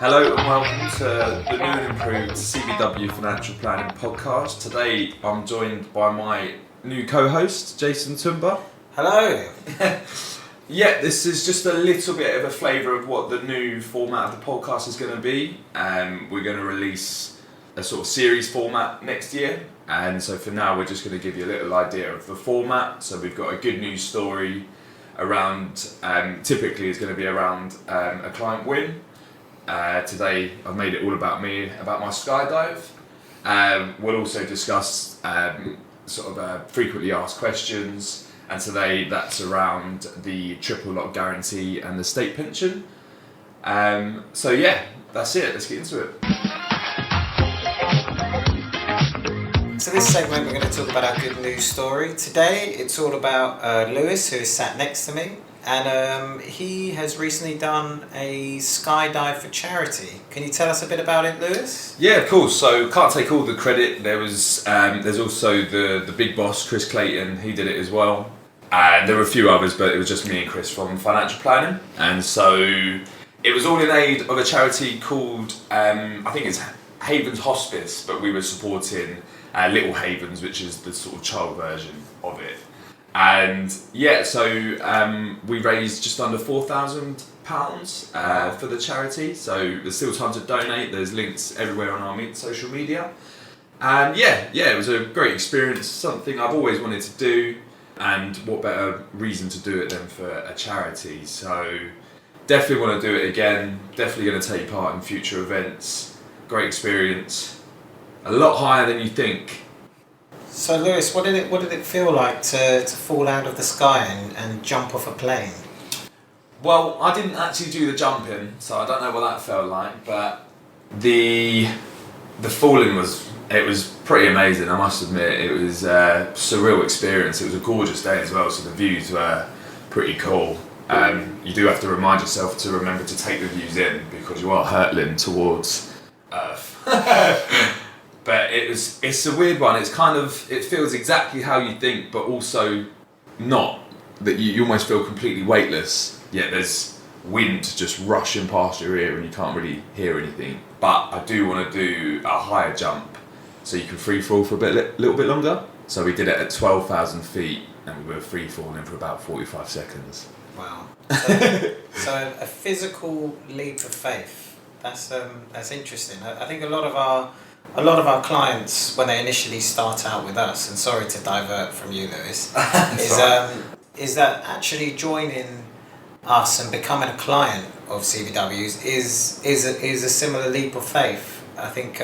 Hello and welcome to the new and improved CBW Financial Planning Podcast. Today I'm joined by my new co-host, Jason Tumba. Hello. Yeah, this is just a little bit of a flavour of what the new format of the podcast is going to be. We're going to release a sort of series format next year. And so for now, we're just going to give you a little idea of the format. So we've got a good news story around, typically it's going to be around a client win. Today I've made it all about me, about my skydive. We'll also discuss frequently asked questions, and today that's around the triple lock guarantee and the state pension. So yeah, that's it, let's get into it. So this segment we're going to talk about our good news story. Today it's all about Lewis, who is sat next to me, and he has recently done a skydive for charity. Can you tell us a bit about it, Lewis? Yeah, of course. So can't take all the credit. There's also the big boss, Chris Clayton. He did it as well, and there were a few others, but it was just me and Chris from financial planning. And so it was all in aid of a charity called I think it's Havens Hospice, but we were supporting Little Havens, which is the sort of child version of it. And yeah, so we raised just under £4,000 for the charity. So there's still time to donate. There's links everywhere on our social media. And yeah, it was a great experience. Something I've always wanted to do, and what better reason to do it than for a charity? So definitely want to do it again. Definitely going to take part in future events. Great experience. A lot higher than you think. So Lewis, what did it feel like to fall out of the sky and jump off a plane? Well, I didn't actually do the jumping, so I don't know what that felt like, but the falling was pretty amazing, I must admit. It was a surreal experience. It was a gorgeous day as well, so the views were pretty cool. You do have to remind yourself to remember to take the views in, because you are hurtling towards Earth. But it's a weird one. It feels exactly how you think, but also not. That you almost feel completely weightless, yet there's wind just rushing past your ear and you can't really hear anything. But I do want to do a higher jump, so you can free fall for a little bit longer. So we did it at 12,000 feet, and we were free falling for about 45 seconds. Wow. So a physical leap of faith. That's interesting. I think a lot of our clients, when they initially start out with us, and sorry to divert from you, Lewis, is that actually joining us and becoming a client of CBW's is a similar leap of faith. I think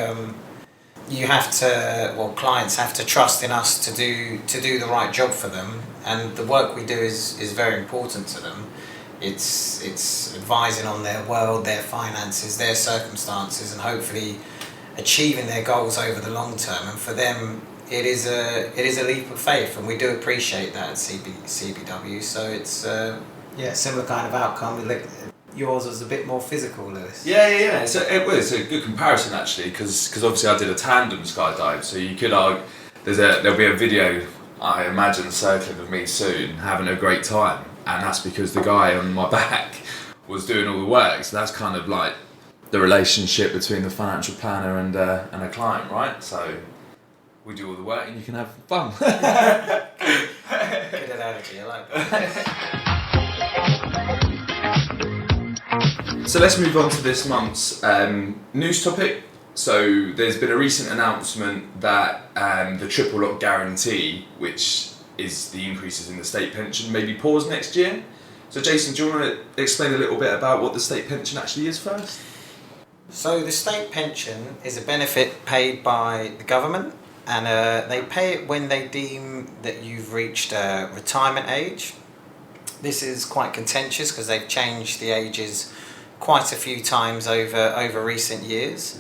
clients have to trust in us to do the right job for them, and the work we do is very important to them. It's advising on their world, their finances, their circumstances, and hopefully achieving their goals over the long term. And for them, it is a leap of faith, and we do appreciate that at CBW. So it's a similar kind of outcome. Yours was a bit more physical, Lewis. Yeah. So it was a good comparison actually, because obviously I did a tandem skydive. So you could argue there'll be a video, I imagine, circling of me soon having a great time, and that's because the guy on my back was doing all the work. So that's kind of like the relationship between the financial planner and a client, right? So we do all the work and you can have fun. Good analogy, I like that. So let's move on to this month's news topic. So there's been a recent announcement that the triple lock guarantee, which is the increases in the state pension, may be paused next year. So Jason, do you want to explain a little bit about what the state pension actually is first? So the state pension is a benefit paid by the government, and they pay it when they deem that you've reached retirement age. This is quite contentious because they've changed the ages quite a few times over recent years.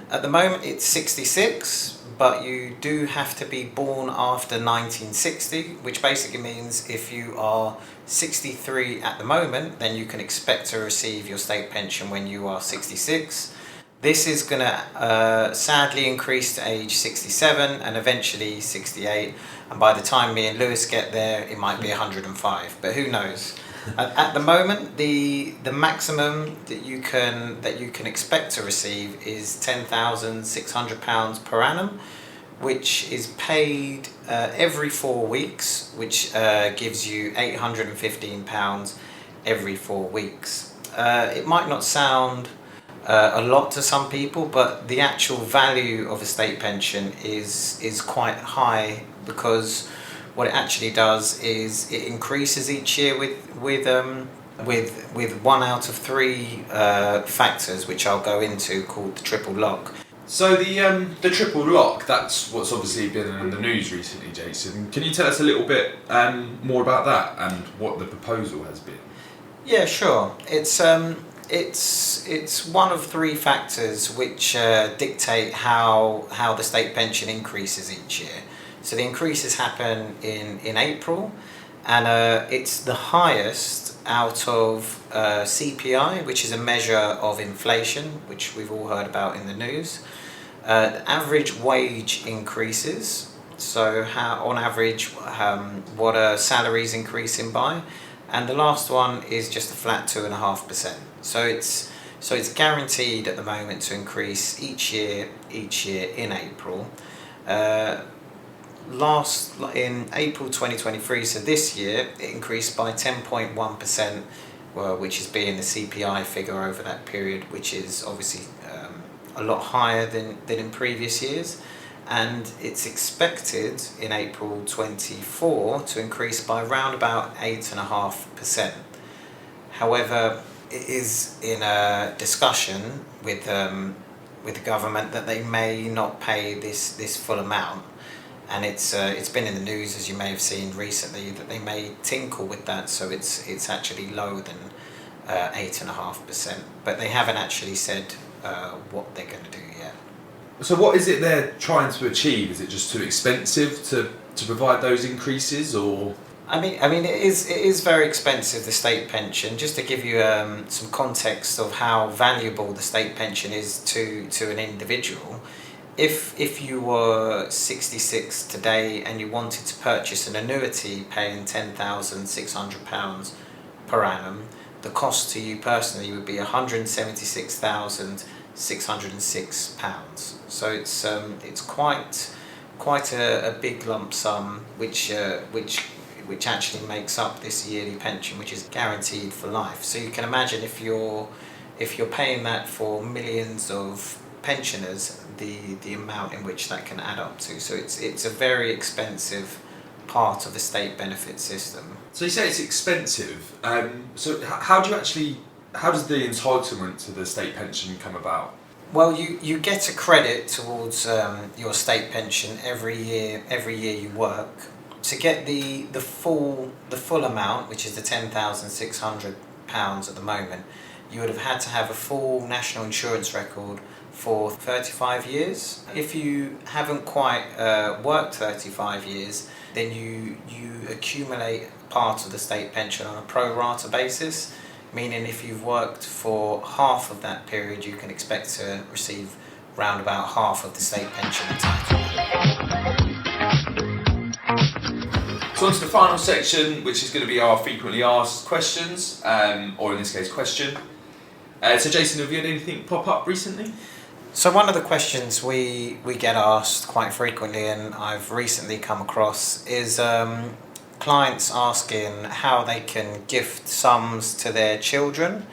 At the moment it's 66, but you do have to be born after 1960, which basically means if you are 63 at the moment, then you can expect to receive your state pension when you are 66. This is going to sadly increase to age 67 and eventually 68, and by the time me and Lewis get there it might be 105, but who knows. At the moment, the maximum that you can expect to receive is £10,600 per annum, which is paid every 4 weeks, which gives you £815 every 4 weeks. It might not sound a lot to some people, but the actual value of a state pension is quite high, because what it actually does is it increases each year with 1 out of 3 factors, which I'll go into, called the triple lock. So the triple lock, that's what's obviously been in the news recently, Jason. Can you tell us a little bit more about that and what the proposal has been? Yeah, sure. It's 1 of 3 factors which dictate how the state pension increases each year. So the increases happen in April, and it's the highest out of CPI, which is a measure of inflation, which we've all heard about in the news. Average wage increases, so how on average what are salaries increasing by, and the last one is just a flat 2.5%. So it's guaranteed at the moment to increase each year in April. In April 2023, so this year, it increased by 10.1%, which is being the CPI figure over that period, which is obviously a lot higher than in previous years. And it's expected in April 24 to increase by around about 8.5%. However, it is in a discussion with the government that they may not pay this full amount. And it's been in the news, as you may have seen recently, that they may tinkle with that, so it's actually lower than 8.5%. But they haven't actually said what they're going to do yet. So what is it they're trying to achieve? Is it just too expensive to provide those increases, or? I mean, it is very expensive, the state pension. Just to give you some context of how valuable the state pension is to an individual. If you were 66 today and you wanted to purchase an annuity paying £10,600 per annum, the cost to you personally would be £176,606. So it's quite a big lump sum, which actually makes up this yearly pension, which is guaranteed for life. So you can imagine if you're paying that for millions of pensioners, the amount in which that can add up to. So it's a very expensive part of the state benefit system. So you say it's expensive. So how does the entitlement to the state pension come about? Well, you get a credit towards your state pension every year you work. To get the full amount, which is the £10,600 at the moment, you would have had to have a full national insurance record for 35 years. If you haven't quite worked 35 years, then you accumulate part of the state pension on a pro rata basis, meaning if you've worked for half of that period, you can expect to receive round about half of the state pension entitlement. So on to the final section, which is going to be our frequently asked questions, or in this case, question. So Jason, have you had anything pop up recently? So one of the questions we get asked quite frequently, and I've recently come across, is clients asking how they can gift sums to their children,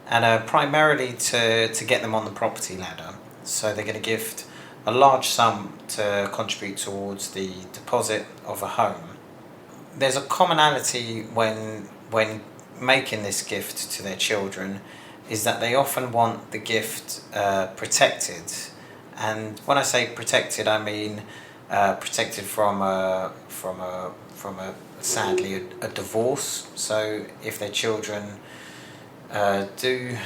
and primarily to get them on the property ladder. So they're going to gift a large sum to contribute towards the deposit of a home. There's a commonality when making this gift to their children, is that they often want the gift protected. And when I say protected, I mean protected from sadly a divorce. So if their children do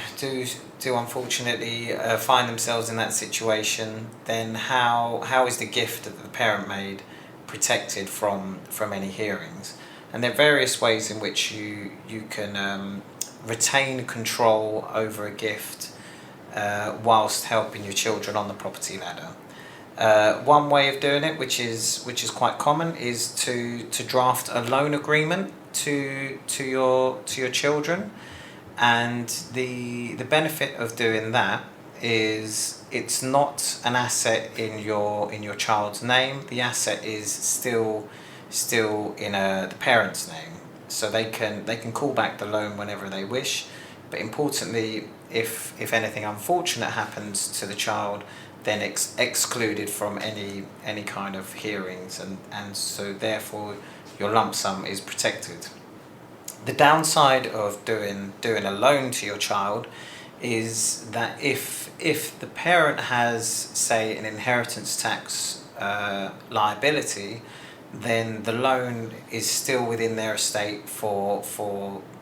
unfortunately find themselves in that situation, then how is the gift that the parent made protected from any hearings? And there are various ways in which you can retain control over a gift whilst helping your children on the property ladder. One way of doing it, which is quite common, is to draft a loan agreement to your children, and the benefit of doing that is it's not an asset in your child's name. The asset is still in the parent's name, so they can call back the loan whenever they wish. But importantly, if anything unfortunate happens to the child, then it's excluded from any kind of hearings, and so therefore your lump sum is protected. The downside of doing a loan to your child is that if the parent has, say, an inheritance tax liability, then the loan is still within their estate for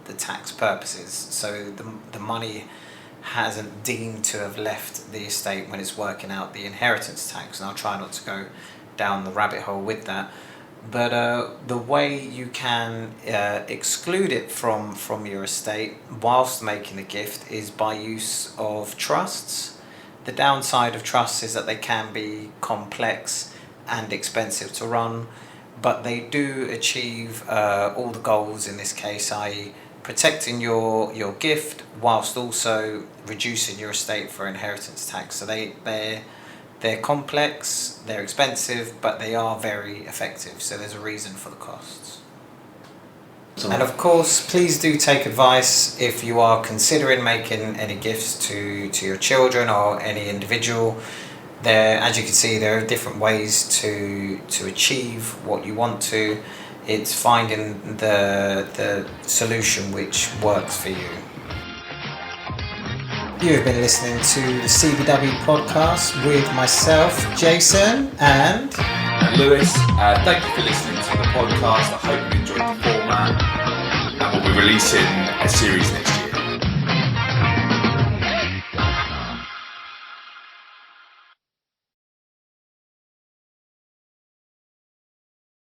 the tax purposes. So the money hasn't deemed to have left the estate when it's working out the inheritance tax, and I'll try not to go down the rabbit hole with that. But the way you can exclude it from your estate whilst making the gift is by use of trusts. The downside of trusts is that they can be complex and expensive to run, but they do achieve all the goals in this case, i.e. protecting your gift whilst also reducing your estate for inheritance tax. So they're complex, they're expensive, but they are very effective. So there's a reason for the costs. And of course, please do take advice if you are considering making any gifts to your children or any individual. There, as you can see, there are different ways to achieve what you want to. It's finding the solution which works for you. You have been listening to the CBW podcast with myself, Jason, and Lewis. Thank you for listening to the podcast. I hope you enjoyed the format, and we'll be releasing a series next